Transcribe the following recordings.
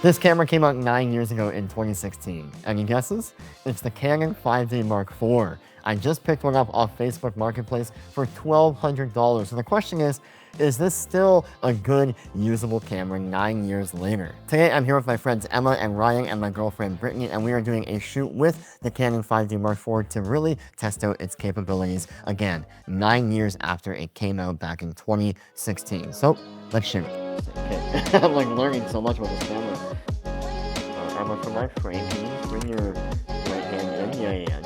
This camera came out 9 years ago in 2016. Any guesses? It's the Canon 5D Mark IV. I just picked one up off Facebook Marketplace for $1,200. So the question is this still a good, usable camera 9 years later? Today, I'm here with my friends Emma and Ryan and my girlfriend Brittany, and we are doing a shoot with the Canon 5D Mark IV to really test out its capabilities again, 9 years after it came out back in 2016. So, let's shoot. Okay. I'm like learning so much about this camera. Emma, for my frame, can you bring your right hand in? Yeah.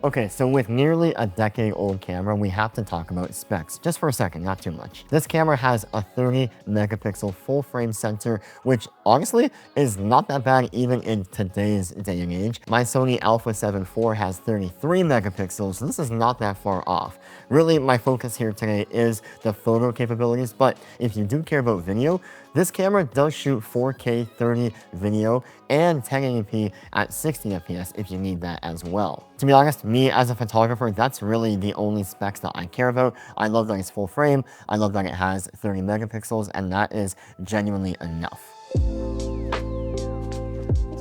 Okay, so with nearly a decade-old camera, we have to talk about specs. Just for a second, not too much. This camera has a 30-megapixel full-frame sensor, which honestly is not that bad even in today's day and age. My Sony Alpha 7 IV has 33 megapixels, so this is not that far off. Really, my focus here today is the photo capabilities, but if you do care about video, this camera does shoot 4K 30 video and 1080p at 60 FPS if you need that as well. To be honest, me as a photographer, that's really the only specs that I care about. I love that it's full frame, I love that it has 30 megapixels, and that is genuinely enough.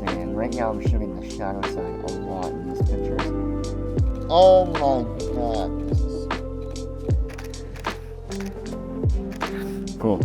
And right now I'm shooting the shadow side a lot in these pictures. Oh my god. Cool.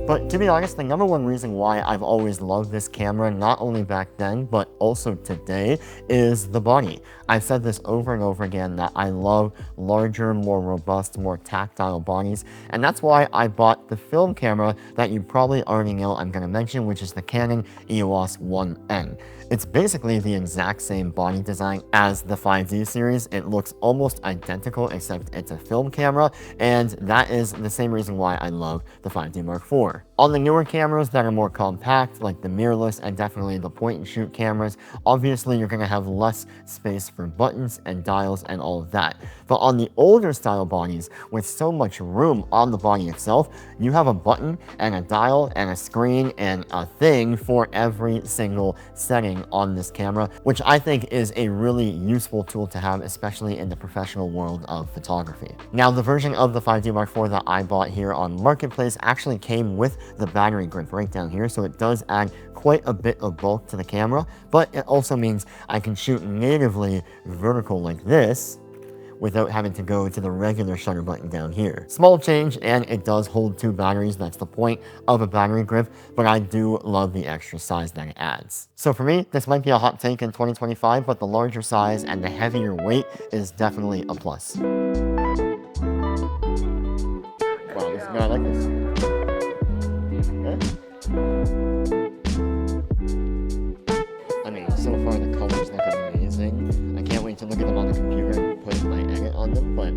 But to be honest, the number one reason why I've always loved this camera, not only back then, but also today, is the body. I've said this over and over again that I love larger, more robust, more tactile bodies, and that's why I bought the film camera that you probably already know I'm going to mention, which is the Canon EOS 1N. It's basically the exact same body design as the 5D series. It looks almost identical, except it's a film camera, and that is the same reason why I love the 5D Mark IV. On the newer cameras that are more compact, like the mirrorless and definitely the point-and-shoot cameras, obviously you're going to have less space for buttons and dials and all of that. But on the older style bodies, with so much room on the body itself, you have a button and a dial and a screen and a thing for every single setting on this camera, which I think is a really useful tool to have, especially in the professional world of photography. Now, the version of the 5D Mark IV that I bought here on Marketplace actually came with the battery grip right down here, so it does add quite a bit of bulk to the camera, but it also means I can shoot natively vertical like this without having to go to the regular shutter button down here. Small change, and it does hold 2 batteries. That's the point of a battery grip, but I do love the extra size that it adds. So for me, this might be a hot take in 2025, but the larger size and the heavier weight is definitely a plus. Wow, this guy, I like this. I mean, so far the colors look amazing. I can't wait to look at them on the computer and put my edit on them, but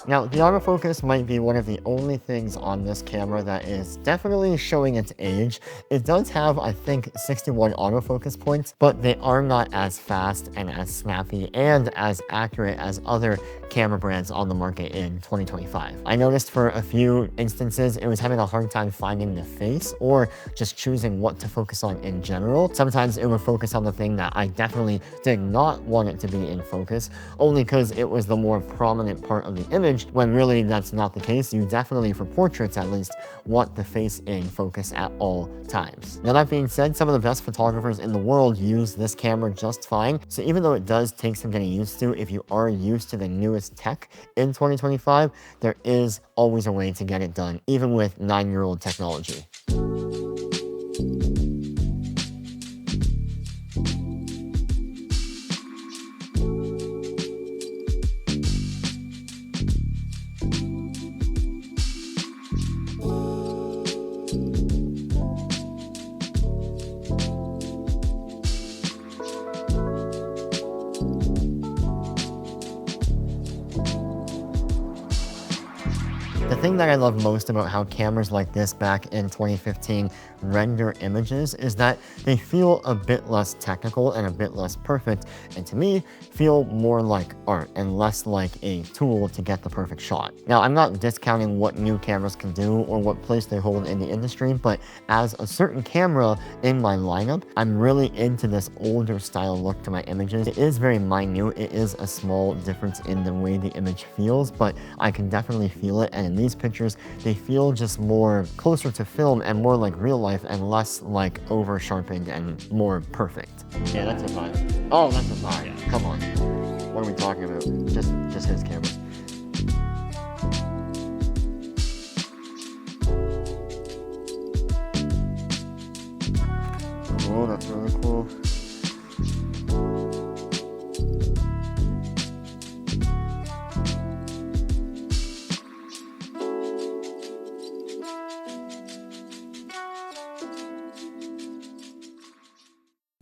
now, the autofocus might be one of the only things on this camera that is definitely showing its age. It does have, I think, 61 autofocus points, but they are not as fast and as snappy and as accurate as other camera brands on the market in 2025. I noticed for a few instances it was having a hard time finding the face or just choosing what to focus on in general. Sometimes it would focus on the thing that I definitely did not want it to be in focus, only because it was the more prominent part of the image, when really that's not the case. You definitely, for portraits at least, want the face in focus at all times. Now, that being said, some of the best photographers in the world use this camera just fine, so even though it does take some getting used to, if you are used to the newest tech in 2025, there is always a way to get it done, even with 9-year-old technology. thing that I love most about how cameras like this back in 2015 render images is that they feel a bit less technical and a bit less perfect, and to me, feel more like art and less like a tool to get the perfect shot. Now, I'm not discounting what new cameras can do or what place they hold in the industry, but as a certain camera in my lineup, I'm really into this older style look to my images. It is very minute, it is a small difference in the way the image feels, but I can definitely feel it, and in these pictures, they feel just more closer to film and more like real life and less like over sharpened and more perfect. Yeah, that's a 5. Oh, that's a 5. Come on. What are we talking about? Just his camera. Oh, that's really cool.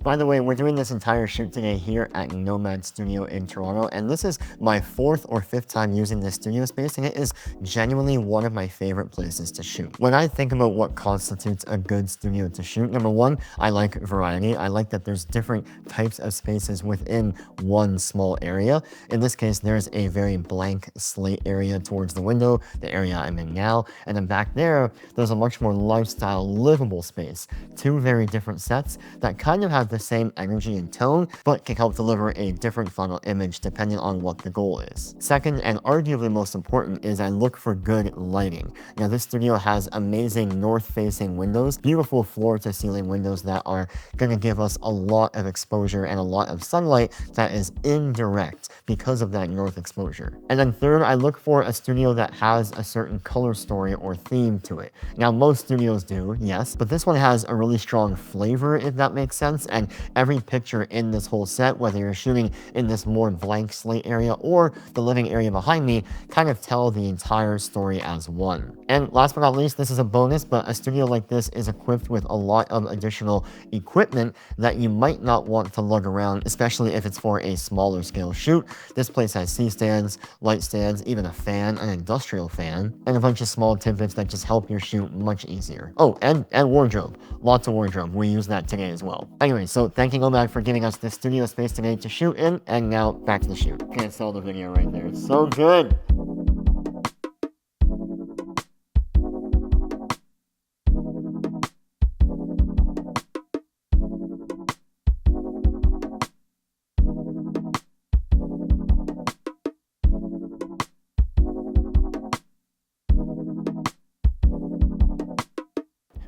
By the way, we're doing this entire shoot today here at Nomad Studio in Toronto, and this is my 4th or 5th time using this studio space, and it is genuinely one of my favorite places to shoot. When I think about what constitutes a good studio to shoot, number one, I like variety. I like that there's different types of spaces within one small area. In this case, there's a very blank slate area towards the window, the area I'm in now, and then back there's a much more lifestyle, livable space. Two very different sets that kind of have the same energy and tone, but can help deliver a different final image depending on what the goal is. Second, and arguably most important, is I look for good lighting. Now, this studio has amazing north-facing windows, beautiful floor-to-ceiling windows that are going to give us a lot of exposure and a lot of sunlight that is indirect because of that north exposure. And then third, I look for a studio that has a certain color story or theme to it. Now, most studios do, yes, but this one has a really strong flavor, if that makes sense, and every picture in this whole set, whether you're shooting in this more blank slate area or the living area behind me, kind of tell the entire story as one. And last but not least, this is a bonus, but a studio like this is equipped with a lot of additional equipment that you might not want to lug around, especially if it's for a smaller scale shoot. This place has C-stands, light stands, even a fan, an industrial fan, and a bunch of small tidbits that just help your shoot much easier. Oh, and wardrobe. Lots of wardrobe. We use that today as well. Anyway, so thank you, Nomad, for giving us this studio space today to shoot in, and now back to the shoot. Can't sell the video right there. It's so good!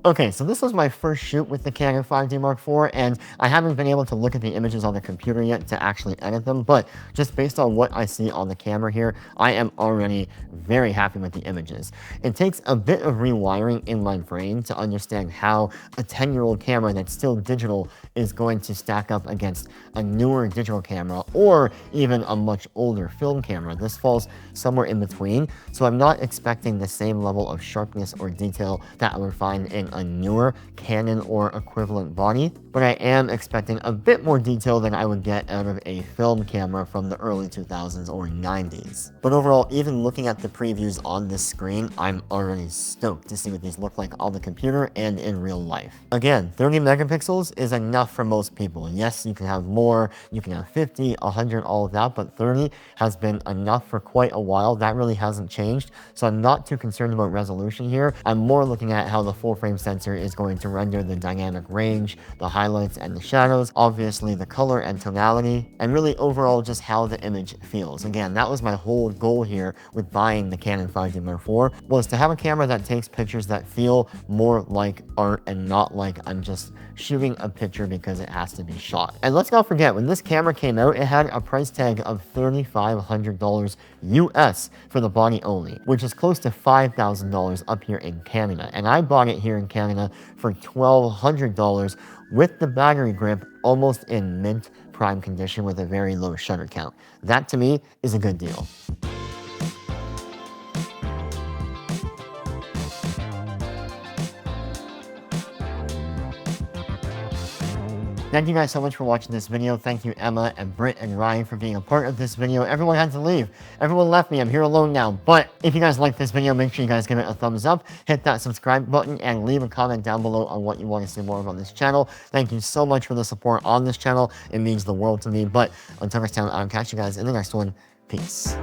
Okay, so this was my first shoot with the Canon 5D Mark IV, and I haven't been able to look at the images on the computer yet to actually edit them, but just based on what I see on the camera here, I am already very happy with the images. It takes a bit of rewiring in my brain to understand how a 10-year-old camera that's still digital is going to stack up against a newer digital camera or even a much older film camera. This falls somewhere in between, so I'm not expecting the same level of sharpness or detail that I would find in a newer Canon or equivalent body, but I am expecting a bit more detail than I would get out of a film camera from the early 2000s or 90s. But overall, even looking at the previews on this screen, I'm already stoked to see what these look like on the computer and in real life. Again, 30 megapixels is enough for most people. Yes, you can have more, you can have 50, 100, all of that, but 30 has been enough for quite a while. That really hasn't changed, so I'm not too concerned about resolution here. I'm more looking at how the full frame sensor is going to render the dynamic range, the highlights and the shadows, obviously the color and tonality, and really overall just how the image feels. Again, that was my whole goal here with buying the Canon 5D Mark IV, was to have a camera that takes pictures that feel more like art and not like I'm just shooting a picture because it has to be shot. And let's not forget, when this camera came out, it had a price tag of $3,500 US for the body only, which is close to $5,000 up here in Canada. And I bought it here in Canada for $1,200 with the battery grip almost in mint prime condition with a very low shutter count. That to me is a good deal. Thank you guys so much for watching this video. Thank you, Emma and Britt and Ryan, for being a part of this video. Everyone had to leave. Everyone left me. I'm here alone now. But if you guys like this video, make sure you guys give it a thumbs up, hit that subscribe button, and leave a comment down below on what you want to see more of on this channel. Thank you so much for the support on this channel. It means the world to me. But until next time, I'll catch you guys in the next one. Peace.